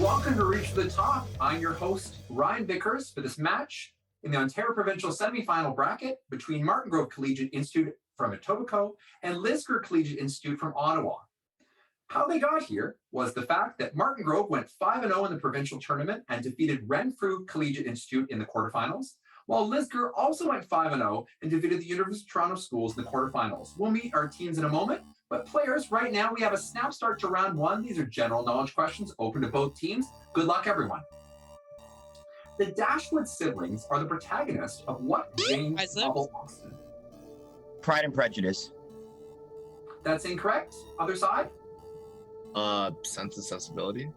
welcome to Reach for the Top. I'm your host, Ryan Vickers, for this match in the Ontario Provincial semifinal bracket between Martingrove Collegiate Institute from Etobicoke and Lisgar Collegiate Institute from Ottawa. How they got here was the fact that Martingrove went 5-0 in the provincial tournament and defeated Renfrew Collegiate Institute in the quarterfinals, while Lisgar also went 5-0 and defeated the University of Toronto schools in the quarterfinals. We'll meet our teams in a moment, but players, right now we have a snap start to round one. These are general knowledge questions open to both teams. Good luck, everyone. The Dashwood siblings are the protagonists of what James novel Austen? Pride and Prejudice. That's incorrect. Other side? Sense and Sensibility.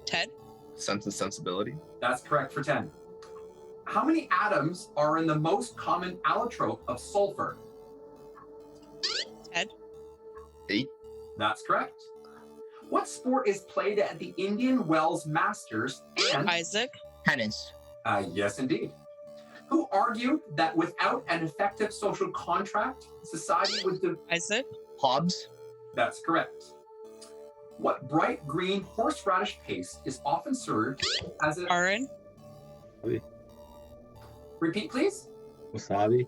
Ted? Sense and Sensibility. That's correct for 10. How many atoms are in the most common allotrope of sulfur? Ted? 8. That's correct. What sport is played at the Indian Wells Masters and... Isaac? Tennis. Yes, indeed. Who argued that without an effective social contract, society would... Isaac? Hobbes. That's correct. What bright green horseradish paste is often served as a... Aaron? Repeat, please. Wasabi.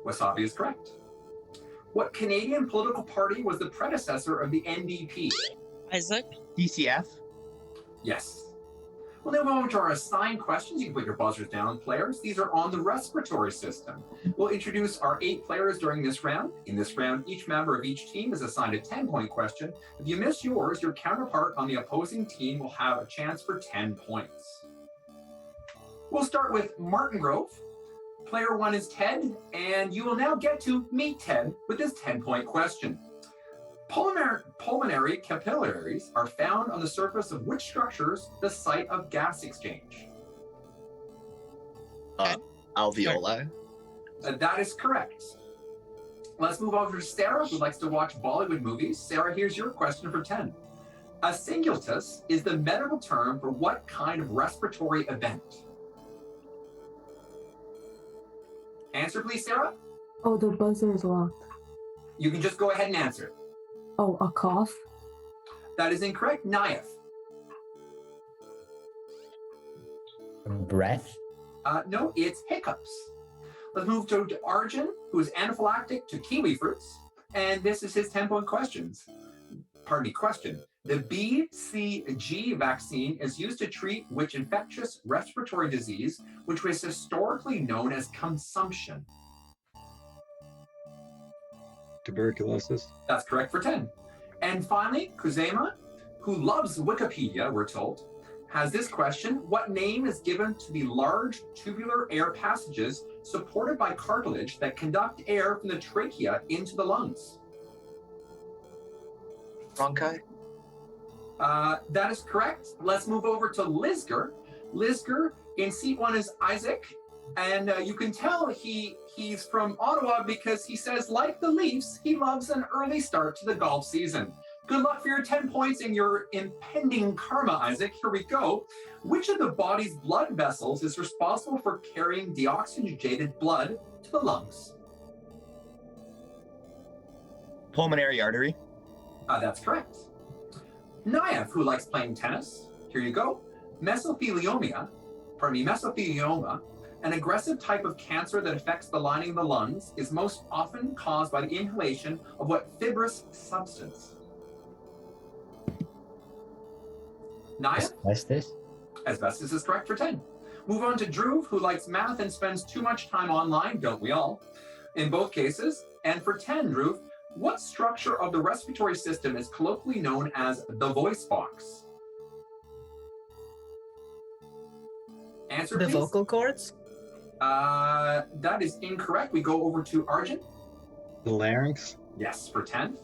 Wasabi is correct. What Canadian political party was the predecessor of the NDP? Isaac? DCF. Yes. We'll now move on to our assigned questions. You can put your buzzers down, players. These are on the respiratory system. We'll introduce our 8 players during this round. In this round, each member of each team is assigned a 10-point question. If you miss yours, your counterpart on the opposing team will have a chance for 10 points. We'll start with Martingrove. Player 1 is Ted, and you will now get to meet Ted with this 10-point question. Pulmonary capillaries are found on the surface of which structures the site of gas exchange? Alveoli. That is correct. Let's move over to Sarah, who likes to watch Bollywood movies. Sarah, here's your question for 10. A singultus is the medical term for what kind of respiratory event? Answer, please, Sarah. Oh, the buzzer is locked. You can just go ahead and answer. Oh, a cough? That is incorrect. Naif. Breath? No, it's hiccups. Let's move to Arjun, who is anaphylactic to kiwi fruits. And this is his 10-point question. The BCG vaccine is used to treat which infectious respiratory disease, which was historically known as consumption? Tuberculosis. That's correct for 10. And finally, Kuzema, who loves Wikipedia, we're told, has this question. What name is given to the large tubular air passages supported by cartilage that conduct air from the trachea into the lungs? Bronchi. That is correct. Let's move over to Lisgar. Lisgar, in seat 1 is Isaac. And you can tell he's from Ottawa because he says, like the Leafs, he loves an early start to the golf season. Good luck for your 10 points and your impending karma, Isaac. Here we go. Which of the body's blood vessels is responsible for carrying deoxygenated blood to the lungs? Pulmonary artery. That's correct. Naif, who likes playing tennis. Here you go. Mesothelioma, an aggressive type of cancer that affects the lining of the lungs, is most often caused by the inhalation of what fibrous substance? Naif? Asbestos? Asbestos is correct for 10. Move on to Dhruv, who likes math and spends too much time online, don't we all? In both cases. And for 10, Dhruv, what structure of the respiratory system is colloquially known as the voice box? Answer, please. The vocal cords? That is incorrect. We go over to Arjun. The larynx. Yes, for 10.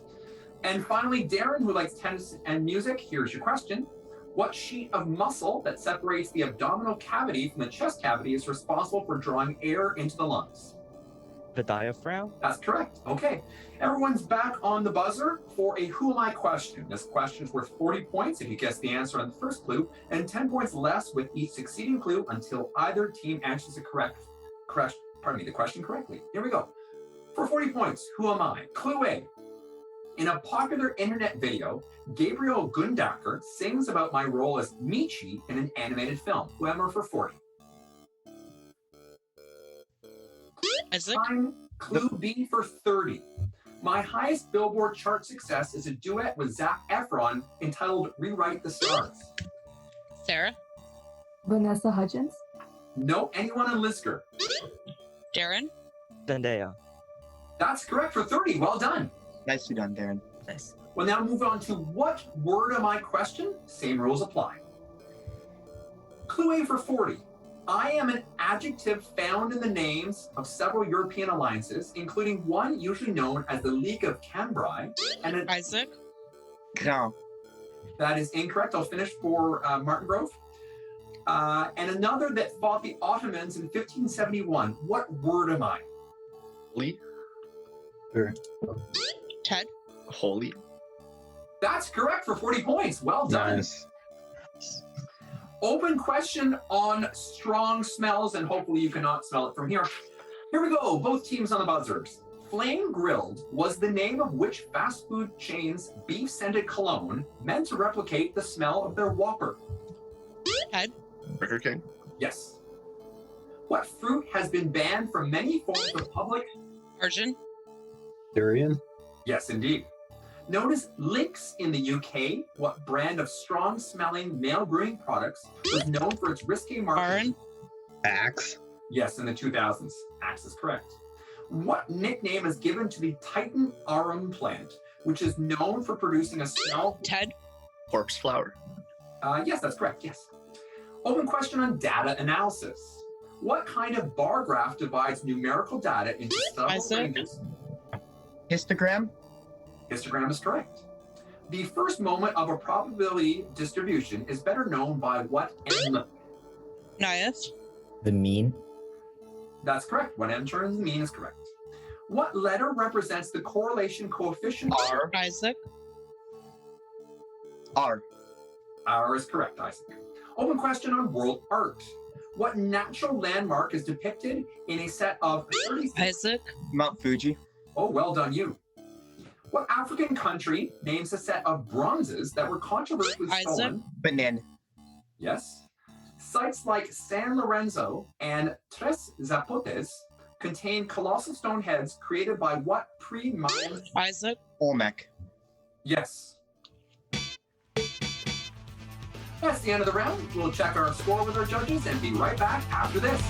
And finally, Darren, who likes tennis and music. Here's your question. What sheet of muscle that separates the abdominal cavity from the chest cavity is responsible for drawing air into the lungs? The diaphragm? That's correct. Okay. Everyone's back on the buzzer for a Who Am I question. This question is worth 40 points if you guess the answer on the first clue, and 10 points less with each succeeding clue until either team answers the question correctly. Here we go. For 40 points, who am I? Clue A. In a popular internet video, Gabriel Gundaker sings about my role as Michi in an animated film. Who am I for 40? Isaac. Time clue B for 30. My highest Billboard chart success is a duet with Zac Efron entitled Rewrite the Stars. Sarah. Vanessa Hudgens. No, anyone in Lisgar. Darren. Zendaya. That's correct for 30. Well done. Nicely done, Darren. Nice. We'll now move on to what word am I question? Same rules apply. Clue A for 40. I am an adjective found in the names of several European alliances, including one usually known as the League of Cambrai, and Isaac. Grand. that is incorrect. I'll finish for Martingrove. And another that fought the Ottomans in 1571. What word am I? Holy. Sure. Ted. Holy. That's correct for 40 points. Well done. Nice. Open question on strong smells, and hopefully you cannot smell it from here. Here we go. Both teams on the buzzers. Flame Grilled was the name of which fast food chain's beef-scented cologne meant to replicate the smell of their Whopper? Ted. Burger King. Yes. What fruit has been banned from many forms of public? Arjun. Durian. Yes, indeed. Known as Lynx in the UK, what brand of strong-smelling male brewing products was known for its risque marketing? Aaron. Axe. Yes, in the 2000s. Axe is correct. What nickname is given to the Titan arum plant, which is known for producing a smell? Ted. Corpse flower. Yes, that's correct. Yes. Open question on data analysis. What kind of bar graph divides numerical data into several Isaac. ranges? Histogram. Histogram is correct. The first moment of a probability distribution is better known by what M? Niath. The mean. That's correct. What M turns mean is correct. What letter represents the correlation coefficient? R. Isaac. R. R is correct, Isaac. Open question on world art. What natural landmark is depicted in a set of 36? Isaac. Mount Fuji. Oh, well done, you. What African country names a set of bronzes that were controversially Isaac. stolen? Benin. Yes. Sites like San Lorenzo and Tres Zapotes contain colossal stone heads created by what pre-Mayan? Isaac. Olmec. Yes. That's the end of the round. We'll check our score with our judges and be right back after this.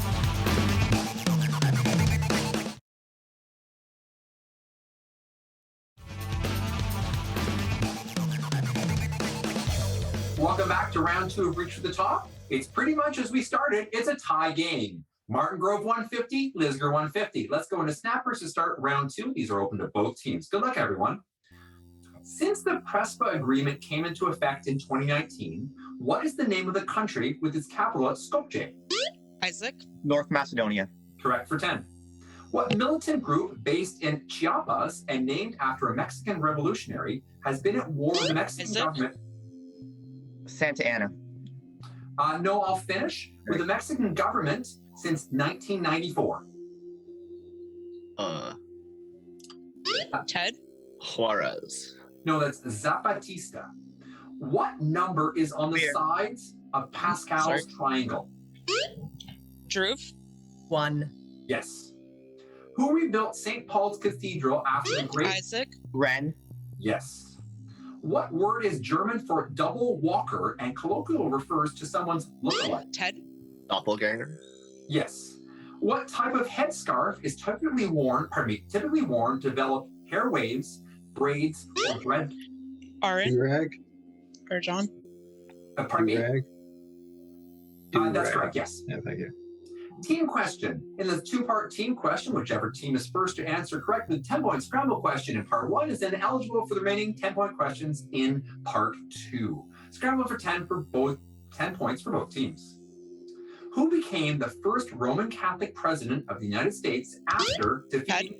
Welcome back to round two of Reach for the Top. It's pretty much as we started. It's a tie game. Martingrove 150, Lisgar 150. Let's go into snappers to start round two. These are open to both teams. Good luck, everyone. Since the PRESPA agreement came into effect in 2019, what is the name of the country with its capital at Skopje? Isaac. North Macedonia. Correct for 10. What militant group based in Chiapas and named after a Mexican revolutionary has been at war with the Mexican Isaac. government? Santa Ana. No, I'll finish. With the Mexican government since 1994. Ted. Juarez. No, that's Zapatista. What number is on the Where? sides of Pascal's Sorry. triangle? Drew. 1. Yes. Who rebuilt St. Paul's Cathedral after the Great? Isaac. Ren. Yes. What word is German for double walker and colloquial refers to someone's lookalike? Ted. Doppelganger. Yes. What type of headscarf is typically worn to develop hair waves, braids, or dread? Aaron. Durag. Or John. Pardon me? Durag. That's Durag. correct, yes. Yeah, thank you. Team question. In the two-part team question, whichever team is first to answer correctly, the 10-point scramble question in part 1 is then eligible for the remaining 10-point questions in part 2. Scramble for 10 points for both teams. Who became the first Roman Catholic president of the United States after defeating?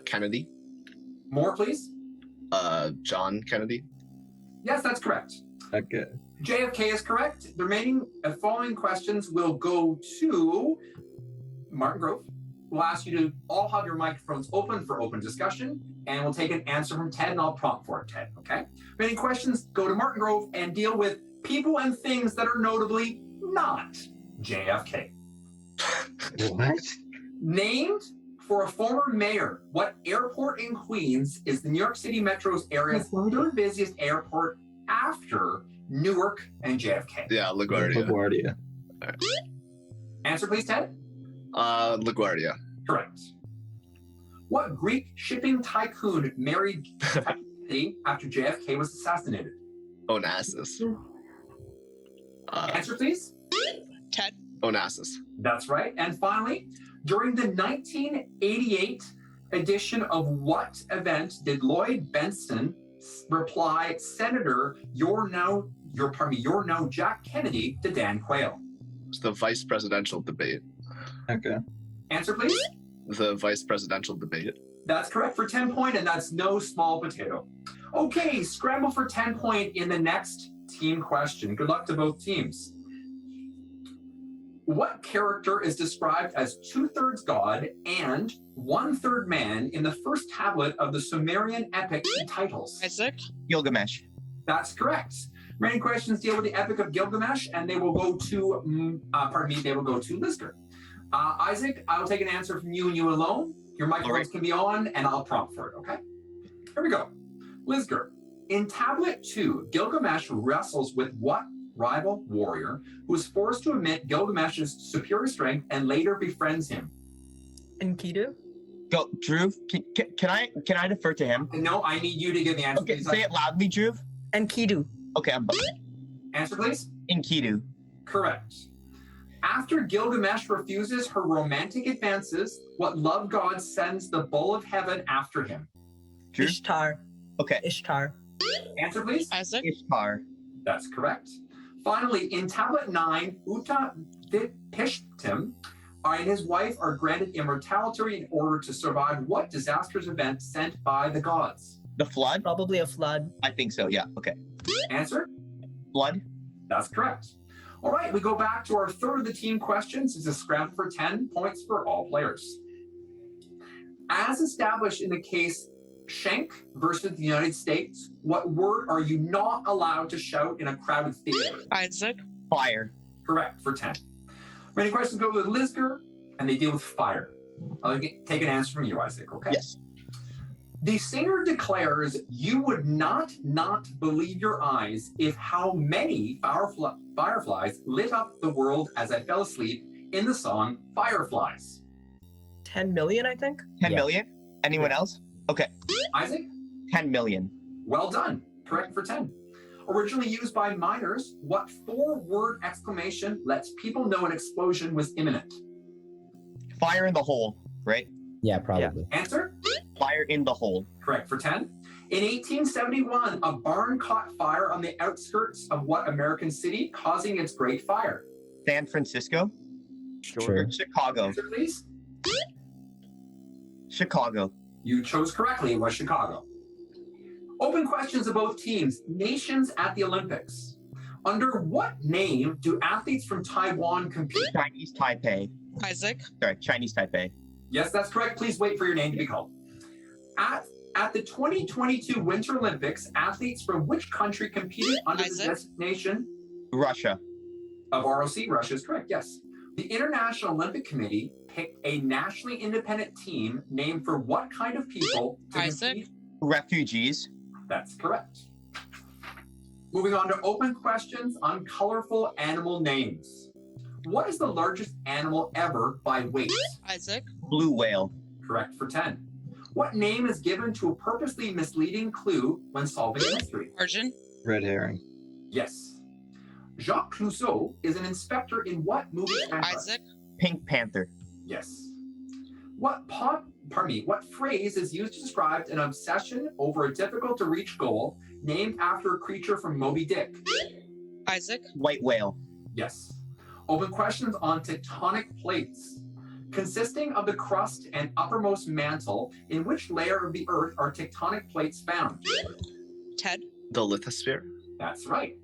Kennedy. More, please. John Kennedy. Yes, that's correct. Okay. JFK is correct. The remaining following questions will go to Martingrove. we'll ask you to all have your microphones open for open discussion, and we'll take an answer from Ted, and I'll prompt for it, Ted, okay? If any questions, go to Martingrove and deal with people and things that are notably not JFK. What? Named for a former mayor, what airport in Queens is the New York City Metro's area's third busiest airport after Newark and JFK? Yeah, LaGuardia. LaGuardia. Answer, please, Ted. LaGuardia. Correct. What Greek shipping tycoon married Kennedy after JFK was assassinated? Onassis. Answer, please. Ted. Onassis. That's right. And finally, during the 1988 edition of what event did Lloyd Bentsen reply, "Senator, you're now Jack Kennedy," to Dan Quayle? It's the vice presidential debate. Okay. Answer, please. The vice presidential debate. That's correct for 10 point, and that's no small potato. Okay, scramble for 10 point in the next team question. Good luck to both teams. What character is described as 2/3 God and 1/3 man in the first tablet of the Sumerian epic titles? Isaac. Gilgamesh. That's correct. Many questions deal with the Epic of Gilgamesh, and they will go to, they will go to Lisgar. Isaac, I will take an answer from you and you alone. Your microphones can be on, and I'll prompt for it, okay? Here we go. Lisgar, in Tablet 2, Gilgamesh wrestles with what rival warrior who is forced to admit Gilgamesh's superior strength and later befriends him? Enkidu? Go, Drew. Can I defer to him? No, I need you to give the answer. Okay, say it loudly, Drew. Enkidu. Okay, Answer, please. Enkidu. Correct. After Gilgamesh refuses her romantic advances, what love god sends the bull of heaven after him? Drew? Ishtar. Okay. Ishtar. Answer, please. Isaac. Ishtar. That's correct. Finally, in Tablet 9, Utnapishtim and his wife are granted immortality in order to survive what disastrous event sent by the gods? The flood? Probably a flood. I think so, yeah. Okay. Answer? Flood? That's correct. All right, we go back to our third of the team questions. It's a scramble for 10 points for all players. As established in the case Schenck versus the United States, what word are you not allowed to shout in a crowded theater? Isaac. Fire. Correct, for 10. Many questions go with Lisgar, and they deal with fire. I'll take an answer from you, Isaac, okay? Yes. The singer declares, "You would not believe your eyes if how many fireflies lit up the world as I fell asleep," in the song Fireflies. 10 million, I think. 10 million? Anyone else? Okay. Isaac? 10 million. Well done. Correct for 10. Originally used by miners, what 4-word exclamation lets people know an explosion was imminent? Fire in the hole, right? Yeah, probably. Answer? Fire in the hole. Correct for 10. In 1871, a barn caught fire on the outskirts of what American city, causing its Great Fire? San Francisco? True. Chicago. Answer, please. Chicago. You chose correctly. It was Chicago. Open questions of both teams. Nations at the Olympics. Under what name do athletes from Taiwan compete? Chinese Taipei. Isaac. Sorry, Chinese Taipei. Yes, that's correct. Please wait for your name to be called. At the 2022 Winter Olympics, athletes from which country competed under the designation Russia. of ROC? Russia is correct, yes. The International Olympic Committee picked a nationally independent team named for what kind of people to Isaac. compete? Refugees. That's correct. Moving on to open questions on colorful animal names. What is the largest animal ever by weight? Isaac. Blue whale. Correct for 10. What name is given to a purposely misleading clue when solving a mystery? Arjun. Red herring. Yes. Jacques Clouseau is an inspector in what movie franchise? Isaac. Pink Panther. Yes. What phrase is used to describe an obsession over a difficult to reach goal named after a creature from Moby Dick? Isaac. White whale. Yes. Open questions on tectonic plates. Consisting of the crust and uppermost mantle, in which layer of the Earth are tectonic plates found? Ted. The lithosphere. That's right.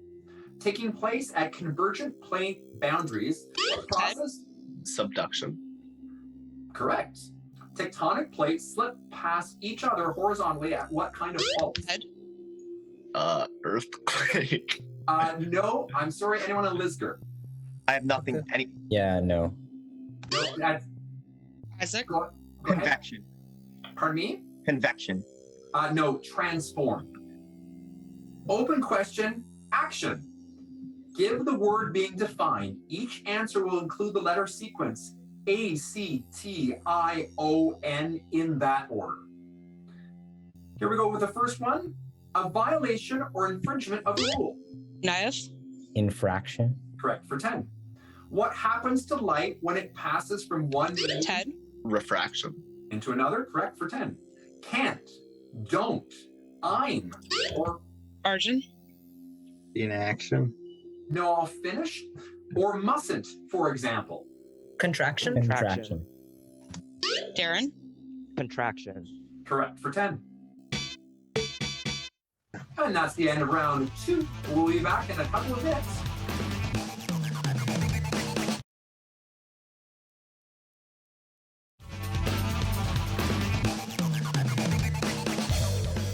Taking place at convergent plate boundaries, what process? Subduction. Correct. Tectonic plates slip past each other horizontally at what kind of fault? Ted. Earthquake. No, I'm sorry, anyone on Lisgar? I have nothing. Okay. Any Yeah, no. No, Isaac. go ahead. convection. Pardon me? Convection. No, transform. Open question, action. Give the word being defined. Each answer will include the letter sequence A, C, T, I, O, N in that order. Here we go with the first one. A violation or infringement of a rule. Naif. Infraction. Correct for 10. What happens to light when it passes from one medium Ted. Refraction. into another? Correct for 10. Can't, don't, I'm, or Arjun. Inaction. no, I'll finish, or mustn't, for example. Contraction. Contraction. Darren. Contraction. Correct for 10. And that's the end of round 2. We'll be back in a couple of minutes.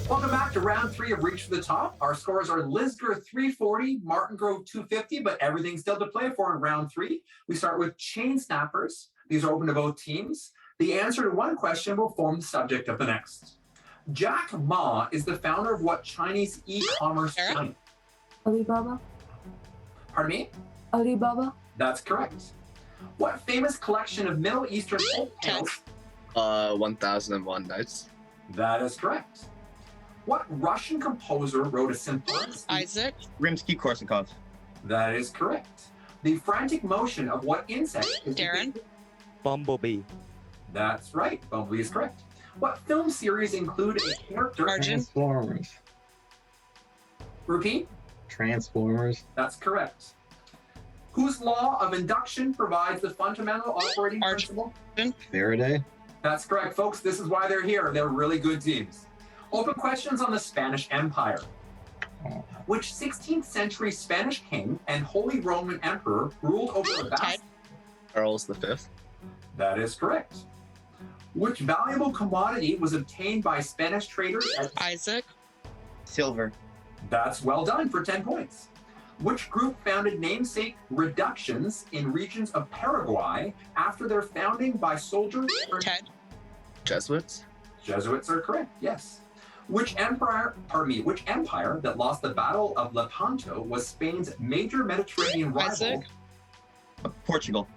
Welcome back to round 3 of Reach for the Top. Our scores are Lisgar 340, Martingrove 250, but everything's still to play for in round 3. We start with chain snappers. These are open to both teams. The answer to one question will form the subject of the next. Jack Ma is the founder of what Chinese e-commerce Sarah? giant? Alibaba. Pardon me? Alibaba. That's correct. What famous collection of Middle Eastern folk Ted. tales? 1001 Nights. That is correct. What Russian composer wrote a symphony? Isaac. Rimsky-Korsakov. That is correct. The frantic motion of what insect is Darren. Bumblebee. That's right. Bumblebee is correct. What film series include a character? Arjun. Transformers. Repeat. Transformers. That's correct. Whose law of induction provides the fundamental operating Arjun. principle? Faraday. That's correct, folks. This is why they're here. They're really good teams. Open questions on the Spanish Empire. Which 16th century Spanish king and Holy Roman Emperor ruled over the vast? Ted. Charles V. That is correct. Which valuable commodity was obtained by Spanish traders at... Isaac. Silver. That's well done for 10 points. Which group founded namesake reductions in regions of Paraguay after their founding by soldiers? Ted. Jesuits. Jesuits are correct, yes. Which empire that lost the Battle of Lepanto was Spain's major Mediterranean rival? Isaac. Portugal.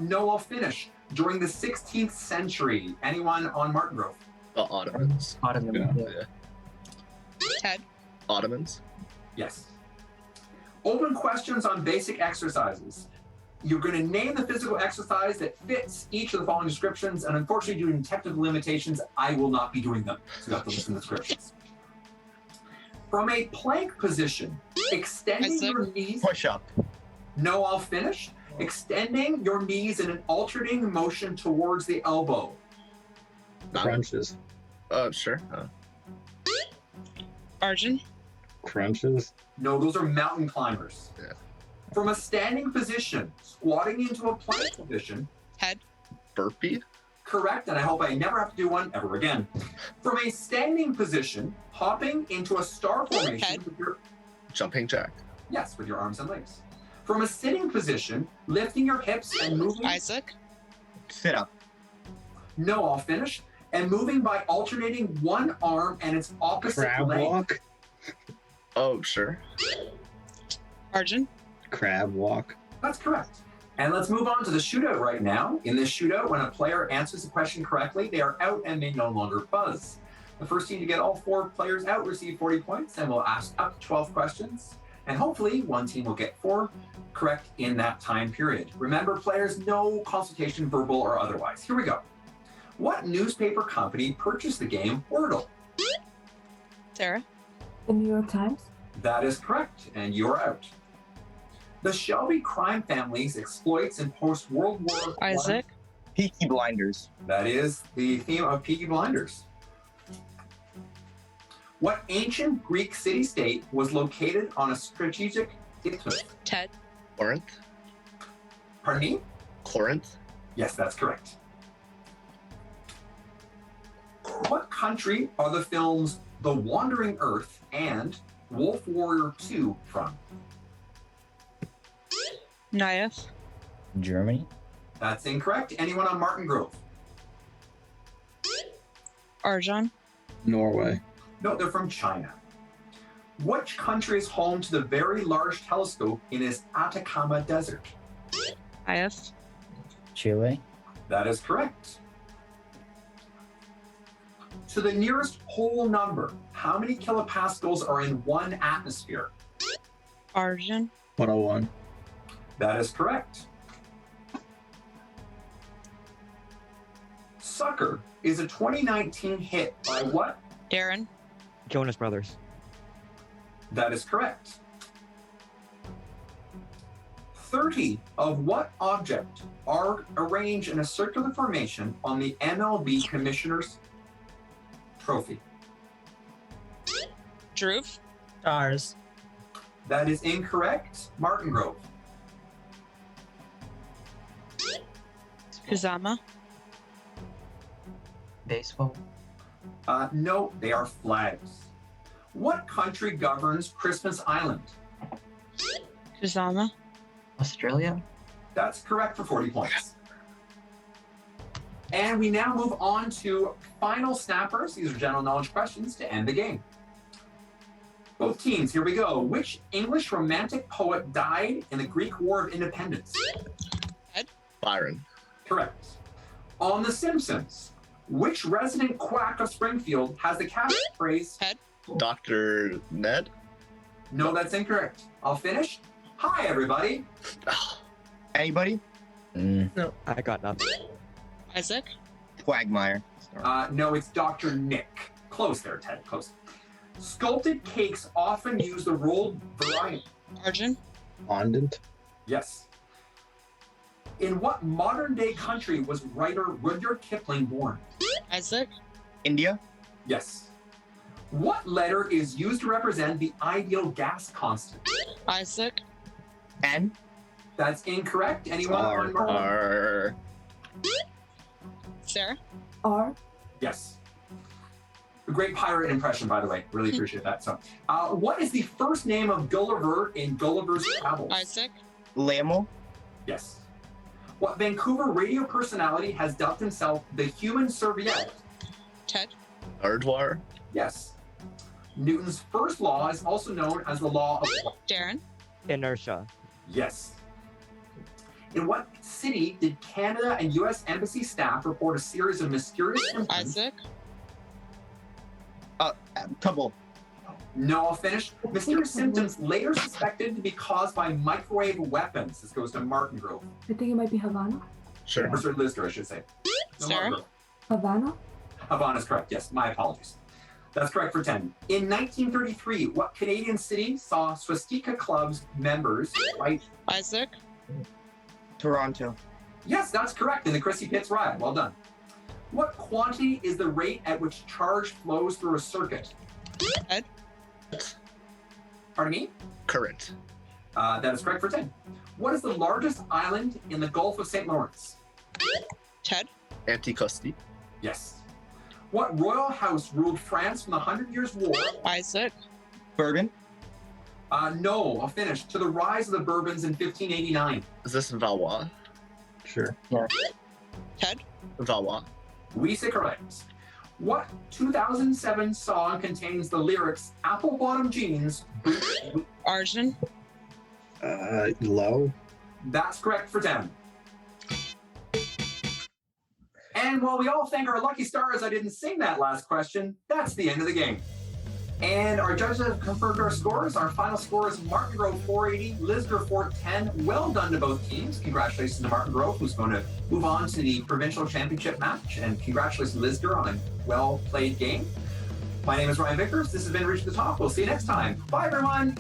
No, I'll finish. During the 16th century. Anyone on Martingrove? The Ottomans. Ottoman. Yeah. Yeah. Ted. Ottomans. Yes. Open questions on basic exercises. You're going to name the physical exercise that fits each of the following descriptions, and unfortunately, due to technical limitations, I will not be doing them. So you have to listen to the descriptions. From a plank position, extending Isaac. your knees. Push up. No, I'll finish. Extending your knees in an alternating motion towards the elbow. Crunches. Sure. Arjun. Crunches. No, those are mountain climbers. Yeah. From a standing position, squatting into a plank position. Ted. Burpee. Correct, and I hope I never have to do one ever again. From a standing position, hopping into a star formation Ted. with your, Jumping jack. yes, with your arms and legs. From a sitting position, lifting your hips and moving. Isaac. Sit up. No, I'll finish. And moving by alternating one arm and its opposite Crab leg. walk. Oh, sure. Arjun. Crab walk. That's correct. And let's move on to the shootout right now. In this shootout, when a player answers the question correctly, they are out and may no longer buzz. The first team to get all 4 players out receive 40 points, and we'll ask up to 12 questions. And hopefully, one team will get 4 correct in that time period. Remember, players, no consultation, verbal or otherwise. Here we go. What newspaper company purchased the game Wordle? Sarah. The New York Times. That is correct, and you're out. The Shelby crime family's exploits in post-World War I. Isaac. Peaky Blinders. That is the theme of Peaky Blinders. What ancient Greek city-state was located on a strategic isthmus? Ted. Corinth. Pardon me? Corinth. Yes, that's correct. What country are the films The Wandering Earth and Wolf Warrior 2 from? Nayef. Germany. That's incorrect. Anyone on Martingrove? Arjan. Norway. No, they're from China. Which country is home to the very large telescope in its Atacama Desert? Nayef. Chile. That is correct. To the nearest whole number, how many kilopascals are in one atmosphere? Arjan. 101. That is correct. Sucker is a 2019 hit by what? Darren. Jonas Brothers. That is correct. 30 of what object are arranged in a circular formation on the MLB Commissioner's Trophy? Druve. Stars. That is incorrect. Martingrove. Kuzama. Baseball. No, they are flags. What country governs Christmas Island? Kuzama. Australia. That's correct for 40 points. And we now move on to final snappers. These are general knowledge questions to end the game. Both teams, here we go. Which English romantic poet died in the Greek War of Independence? Byron. Correct. On The Simpsons, which resident quack of Springfield has the catchphrase? Dr. Ned. No, that's incorrect. I'll finish. Hi, everybody. Anybody? I got nothing. Isaac. Quagmire. No, it's Dr. Nick. Close there, Ted. Close. Sculpted cakes often use the rolled variety. Arjun. Fondant. Yes. In what modern day country was writer Rudyard Kipling born? Isaac. India. Yes. What letter is used to represent the ideal gas constant? Isaac. N. That's incorrect. Anyone R. on Martin? R. Sarah. R. Yes. A great pirate impression, by the way. Really appreciate that. So, what is the first name of Gulliver in Gulliver's Travels? Isaac. Lamel. Yes. What Vancouver radio personality has dubbed himself the human serviette? Ted. Ardwar. Yes. Newton's first law is also known as the law of what? Darren. Inertia. Yes. In what city did Canada and U.S. Embassy staff report a series of mysterious symptoms? Isaac. Kabul. No, I'll finish. Mysterious symptoms later suspected to be caused by microwave weapons. This goes to Martingrove. I think it might be Havana. Sure. Or sorry, Lisgar, I should say. No, Sarah? Martingrove. Havana. Havana is correct. Yes, my apologies. That's correct for 10. In 1933, what Canadian city saw swastika club's members fight? Isaac. Toronto. Yes, that's correct. In the Chrissy Pitts riot. Well done. What quantity is the rate at which charge flows through a circuit? Ed. Pardon me? Current. That is correct for 10. What is the largest island in the Gulf of St. Lawrence? Ted. Anticosti. Yes. What royal house ruled France from the 100 Years' War? Isaac. Bourbon. No, I'll finish. To the rise of the Bourbons in 1589. Is this Valois? Sure. Ted. Valois. We say correct. What 2007 song contains the lyrics "Apple Bottom Jeans"? Arjun. Low. That's correct for 10. And while we all thank our lucky stars I didn't sing that last question, that's the end of the game. And our judges have confirmed our scores. Our final score is Martingrove 480, Lisgar 410. Well done to both teams. Congratulations to Martingrove, who's going to move on to the provincial championship match. And congratulations to Lisgar on a well-played game. My name is Ryan Vickers. This has been Reach the Top. We'll see you next time. Bye, everyone.